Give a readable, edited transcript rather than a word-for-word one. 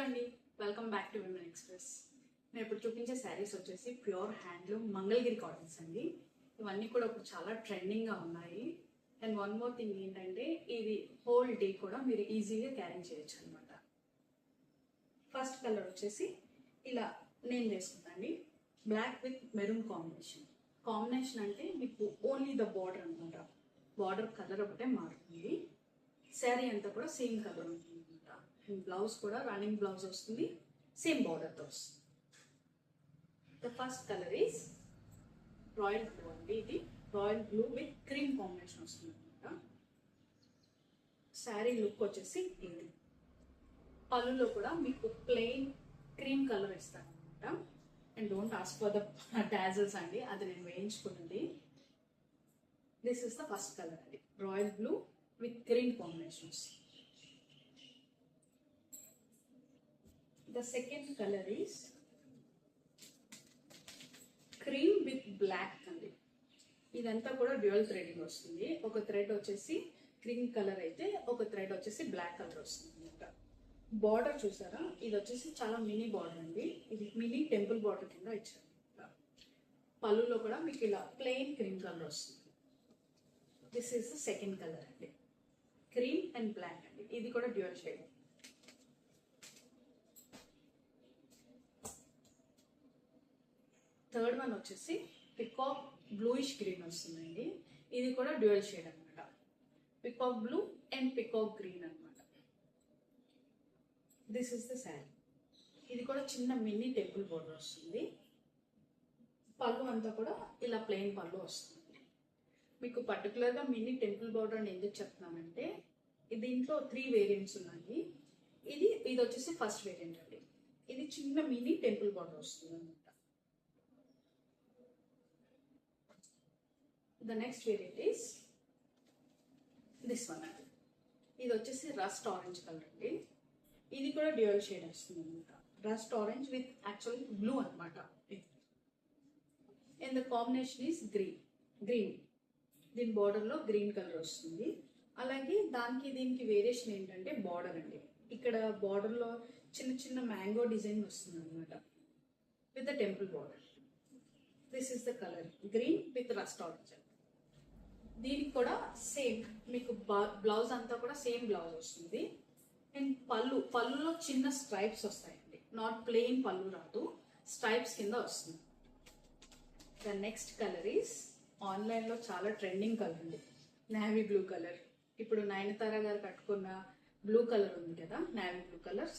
అండి, welcome back to women express. నేను ఇప్పుడు చూపించే శారీస్ వచ్చేసి ప్యూర్ హ్యాండ్లూమ్ మంగళగిరి కాటన్స్ అండి. ఇవన్నీ కూడా ఇప్పుడు చాలా ట్రెండింగ్గా ఉన్నాయి. అండ్ వన్ మోర్ థింగ్ ఏంటంటే ఇది హోల్ డే కూడా మీరు ఈజీగా క్యారీ చేయొచ్చు అనమాట. ఫస్ట్ కలర్ వచ్చేసి ఇలా నేను వేసుకుంటాండి, black with maroon combination. Combination అంటే మీకు ఓన్లీ ద బార్డర్ అనమాట. బార్డర్ కలర్ ఒకటే మారుతుంది. శారీ అంతా కూడా సేమ్ కలర్ ఉంటుంది అనమాట. అండ్ బ్లౌజ్ కూడా రన్నింగ్ బ్లౌజ్ వస్తుంది, సేమ్ బార్డర్తో వస్తుంది. The first colour is royal blue అండి. ఇది royal blue with cream combination వస్తుంది అనమాట. శారీ లుక్ వచ్చేసి ఇది. పళ్ళులో కూడా మీకు ప్లెయిన్ క్రీమ్ కలర్ ఇస్తాను అనమాట. And don't ask for the tassels అండి, అది నేను వేయించుకున్నది. This is the first colour అండి, royal blue with cream combinations. The second color is cream with black అండి. ఇదంతా కూడా డ్యూయల్ థ్రెడింగ్ వస్తుంది. ఒక థ్రెడ్ వచ్చేసి క్రీమ్ కలర్ అయితే ఒక థ్రెడ్ వచ్చేసి బ్లాక్ కలర్ వస్తుంది అనమాట. బార్డర్ చూసారా, ఇది వచ్చేసి చాలా మినీ బార్డర్ అండి. ఇది మినీ టెంపుల్ బార్డర్ కింద ఇచ్చారు. పళ్ళులో కూడా మీకు ఇలా ప్లెయిన్ క్రీమ్ కలర్ వస్తుంది. This is the second colour అండి, క్రీమ్ అండ్ బ్లాక్ అండి. ఇది కూడా డ్యూయల్ షేడ్. థర్డ్ వన్ వచ్చేసి పికాక్ బ్లూయిష్ గ్రీన్ వస్తుందండి. ఇది కూడా డ్యూయల్ షేడ్ అనమాట. Peacock blue and peacock green అనమాట. This is the sari. ఇది కూడా చిన్న మినీ టెంపుల్ బోర్డర్ వస్తుంది. పళ్ళు అంతా కూడా ఇలా ప్లెయిన్ పళ్ళు వస్తుంది. మీకు పర్టికులర్గా మినీ టెంపుల్ బోర్డర్ అని ఎందుకు చెప్తున్నానంటే దీంట్లో 3 వేరియంట్స్ ఉన్నాయి. ఇది వచ్చేసి ఫస్ట్ వేరియంట్ అండి. ఇది చిన్న మినీ టెంపుల్ బోర్డర్ వస్తుంది అనమాట. The next variant is this one అండి. ఇది వచ్చేసి రస్ట్ ఆరెంజ్ కలర్ అండి. ఇది కూడా డ్యూయల్ షేడ్ వస్తుంది అనమాట. Rust orange with actual blue అనమాట. And the combination is green. దీని బార్డర్లో గ్రీన్ కలర్ వస్తుంది. అలాగే దానికి దీనికి వేరియేషన్ ఏంటంటే బార్డర్ అండి. ఇక్కడ బార్డర్లో చిన్న చిన్న మ్యాంగో డిజైన్ వస్తుంది అనమాట with the temple border. This is the colour green with rust orange. దీనికి కూడా సేమ్ మీకు బ్లౌజ్ అంతా కూడా సేమ్ బ్లౌజ్ వస్తుంది. అండ్ పళ్ళులో చిన్న స్ట్రైప్స్ వస్తాయండి. నాట్ ప్లెయిన్ పళ్ళు రాదు, స్ట్రైప్స్ కింద వస్తుంది. ద నెక్స్ట్ కలర్ ఈస్ ఆన్లైన్లో చాలా ట్రెండింగ్ కలర్ అండి, నేవీ బ్లూ కలర్. ఇప్పుడు నయనతార గారు కట్టుకున్న బ్లూ కలర్ ఉంది కదా, నేవీ బ్లూ కలర్,